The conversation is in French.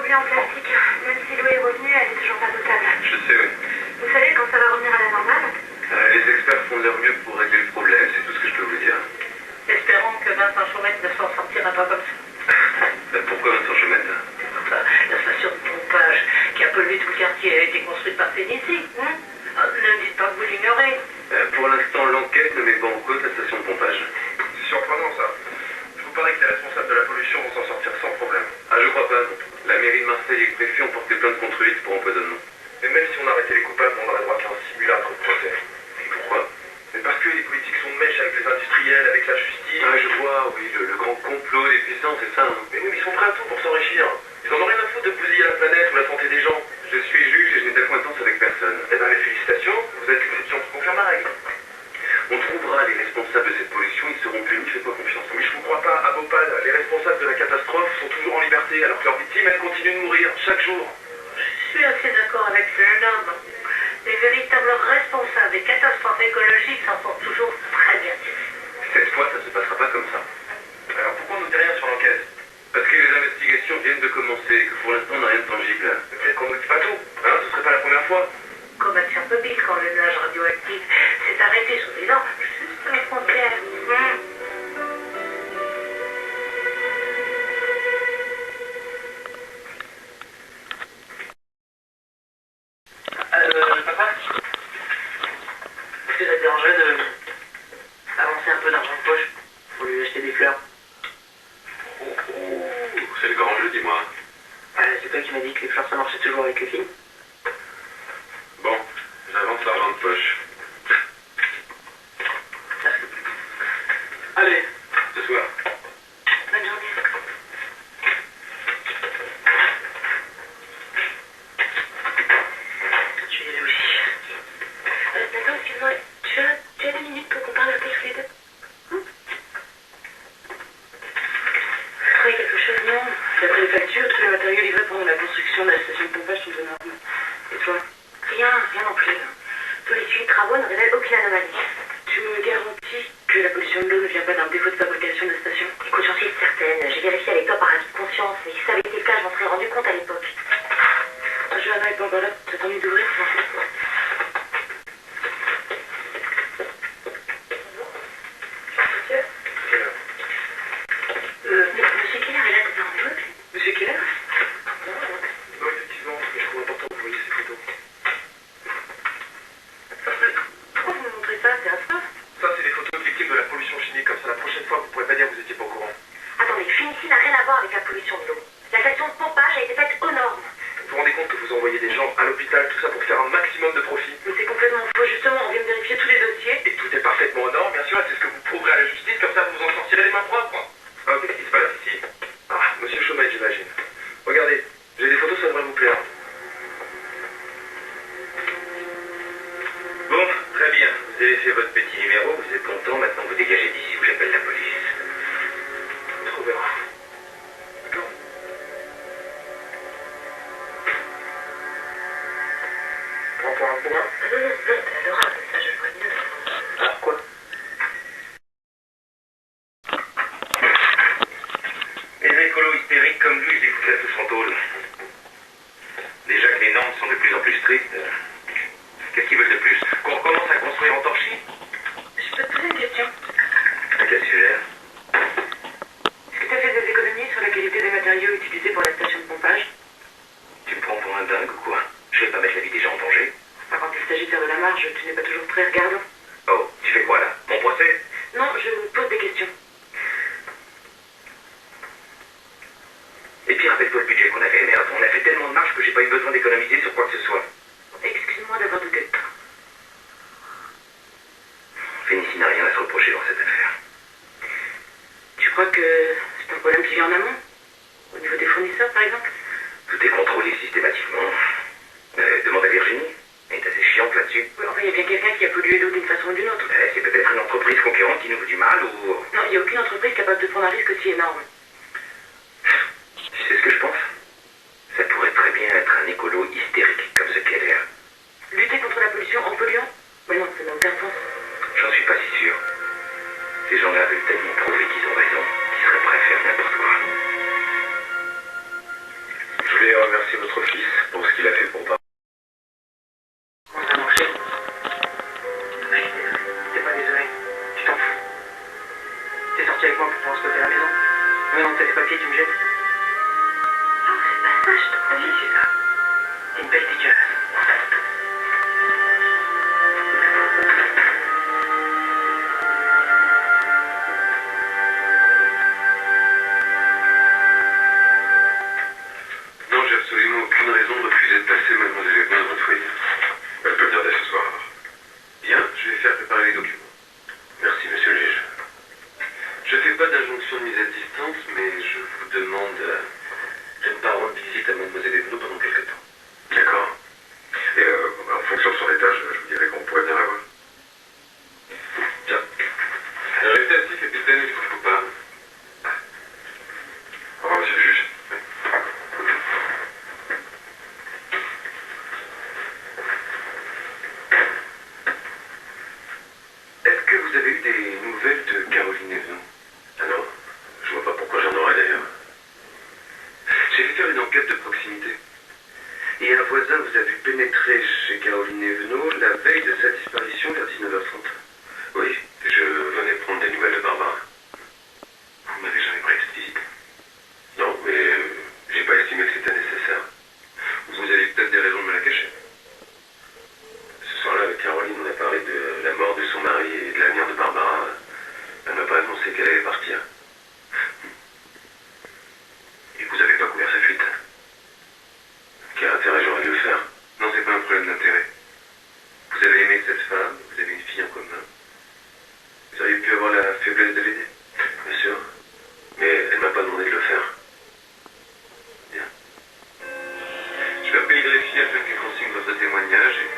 oublié en plastique. Même si l'eau est revenue, elle est toujours pas potable. Je sais, oui. Vous savez quand ça va revenir à la normale? Les experts font de leur mieux pour régler le problème, c'est tout ce que je peux vous dire. Espérons que Vincent Chaumette ne s'en sortira pas comme ça. Pourquoi Vincent Chaumette? La station de pompage qui a pollué tout le quartier a été construite par Félicie. Ne dites pas que vous l'ignorez. Pour l'instant, l'enquête ne met pas en cause la station de pompage. C'est surprenant, ça. Je vous parie que les responsables de la pollution vont s'en sortir sans problème. Ah, je crois pas, non. La mairie de Marseille et le préfet ont porté plainte contre X pour empoisonnement. Et même si on arrêtait les coupables, on n'aurait droit qu'à un simulacre de procès. Et pourquoi? Mais parce que les politiques sont de mèche avec les industriels, avec la justice. Ah, je vois, oui, le grand complot des puissants, c'est ça, hein. Mais oui, mais ils sont prêts à tout pour s'enrichir. Ils en ont rien à foutre de bousiller la planète ou la santé des gens. Je suis juge et je n'ai d'acquaintance avec personne. Eh ben, mes félicitations, vous êtes l'exception qui confirme la règle. On trouvera les responsables de cette pollution, ils seront punis, faites-moi confiance. Mais je vous crois pas, à Bhopal, les responsables de la catastrophe sont toujours en liberté, alors que leurs victimes, elles continuent de mourir, chaque jour. Je suis assez d'accord avec ce jeune homme. Les véritables responsables des catastrophes écologiques s'en sont toujours très bien tirés. Cette fois, ça ne se passera pas comme ça. Alors pourquoi on ne dit rien sur l'enquête? Parce que les investigations viennent de commencer et que pour l'instant on n'a rien de tangible. Peut-être qu'on ne dit pas tout, hein, ce serait pas la première fois. Comme à Tchernobyl, quand le nuage radioactif s'est arrêté sous les ans, juste à la frontière. Papa, est-ce que ça te dérangerait de avancer un peu d'argent de poche pour lui acheter des fleurs? C'est le grand jeu, dis-moi. C'est toi qui m'as dit que les fleurs ça marchait toujours avec les filles. Bon, j'avance l'argent de poche. Allez, ce soir. Bonne journée. Je suis allé aussi. Attends, excuse-moi, tu as 2 minutes pour qu'on parle un peu tous les deux? Vous trouvez quelque chose? Non, d'après les factures, tous les matériaux livrés pendant la construction de la station de pompage sont de normes. Et toi? Rien non plus. Tous les suivis de travaux ne révèlent aucune anomalie. Tu me garantis que la pollution de l'eau ne vient pas d'un défaut de fabrication de la station? Écoute, j'en suis certaine. J'ai vérifié avec toi par acquis de conscience. Mais si ça avait été le cas, je m'en serais rendu compte à l'époque. Johanna est pas encore là, t'as envie d'ouvrir? Monsieur Keller est là, t'as un rendez-vous? Monsieur Keller? Non, effectivement, mais je trouve important que vous voyez ces photos. Pourquoi vous me montrez ça? C'est affreux. Ça, c'est des photos de victimes de la pollution chimique, comme ça la prochaine fois, vous pourrez pas dire que vous étiez pas au courant. Attendez, Félicie n'a rien à voir avec la pollution de l'eau. La station de pompage a été faite aux normes. Vous vous rendez compte que vous envoyez des gens à l'hôpital, tout ça pour faire un maximum de profit? Mais c'est complètement faux, justement, on vient de vérifier tous les dossiers. Et tout est parfaitement aux normes, bien sûr, et c'est ce que vous prouverez à la justice, comme ça vous vous en sortirez les mains propres. Ah, qu'est-ce qui se passe ici? Ah, monsieur Chaumette, j'imagine. Regardez, j'ai des photos, ça devrait vous plaire. Bon, très bien. Vous avez fait votre petit numéro, vous êtes content, maintenant vous dégagez d'ici ou j'appelle la police. Trop bien. D'accord. Encore un point. Non, c'est adorable, ça je le vois bien. Ah, quoi? Les écolos hystériques comme lui, je les foutrais tous en tôle. Déjà que les normes sont de plus en plus strictes, qu'est-ce qu'ils veulent de plus? Qu'on recommence à construire en torchis? Je peux te poser une question? À quel sujet? Est-ce que tu as fait des économies sur la qualité des matériaux utilisés pour la station de pompage? Tu me prends pour un dingue ou quoi? Je vais pas mettre la vie des gens en danger. Enfin, quand il s'agit de faire de la marge, tu n'es pas toujours très regardant. Oh, tu fais quoi là? Mon procès? Non, je me pose des questions. Et puis rappelle-toi le budget qu'on avait, merde. On a fait tellement de marge que j'ai pas eu besoin d'économiser sur quoi que ce soit. Excuse-moi d'avoir douté de toi. Félicie n'a rien à se reprocher dans cette affaire. Tu crois que c'est un problème qui vient en amont? Au niveau des fournisseurs, par exemple? Tout est contrôlé systématiquement. Demande à Virginie. Elle est assez chiante là-dessus. Oui, enfin, il y a bien quelqu'un qui a pollué l'eau d'une façon ou d'une autre. C'est peut-être une entreprise concurrente qui nous veut du mal ou... Non, il n'y a aucune entreprise capable de prendre un risque aussi énorme. Tu sais ce que je pense? Ça pourrait très bien être un écolo hystérique comme ce Keller. Lutter contre la pollution en polluant? Mais non, ça n'a aucun sens. J'en suis pas si sûr. Ces gens-là veulent tellement prouver qu'ils ont raison, qu'ils seraient prêts à faire n'importe quoi. Je voulais ce papier, tu me jettes? Non, c'est pas ça, je te Si, promets. c'est ça. T'es une belle dégueulasse. Non, j'ai absolument aucune raison de refuser de passer mademoiselle Evelyn dans votre foyer. Elle peut venir dès ce soir. Bien, je vais faire préparer les documents. Merci, monsieur le juge. Je ne fais pas d'injonction de mise à distance, mais je vous demande de ne pas rendre visite à mademoiselle Evelyn pendant quelque temps. D'accord. Et en fonction de son état, je vous dirai qu'on pourrait bien la voir. Tiens. Restez assis, capitaine, il faut pas. Au revoir, monsieur le juge. Est-ce que vous avez eu des nouvelles de Caroline Evelyn? Ah non, je vois pas pourquoi j'en aurais d'ailleurs. J'ai fait faire une enquête de proximité. Et un voisin vous a vu pénétrer chez Caroline Evenot la veille de sa disparition vers 19h30. Oui, je venais prendre des nouvelles de Barbara. Vous m'avez jamais pris cette visite? Non, mais j'ai pas estimé que c'était nécessaire. Vous avez peut-être des raisons de me la cacher. Ce soir-là, avec Caroline, on a parlé de la mort de son mari et de l'avenir de Barbara. Elle m'a pas annoncé qu'elle allait partir. Et vous avez pas couvert sa fuite? Quel intérêt j'aurais dû le faire? Non, c'est pas un problème d'intérêt. Vous avez aimé cette femme, vous avez une fille en commun. Vous auriez pu avoir la faiblesse de l'aider. Bien sûr. Mais elle m'a pas demandé de le faire. Bien. Je vais appeler Greffier afin qu'il consigne votre témoignage et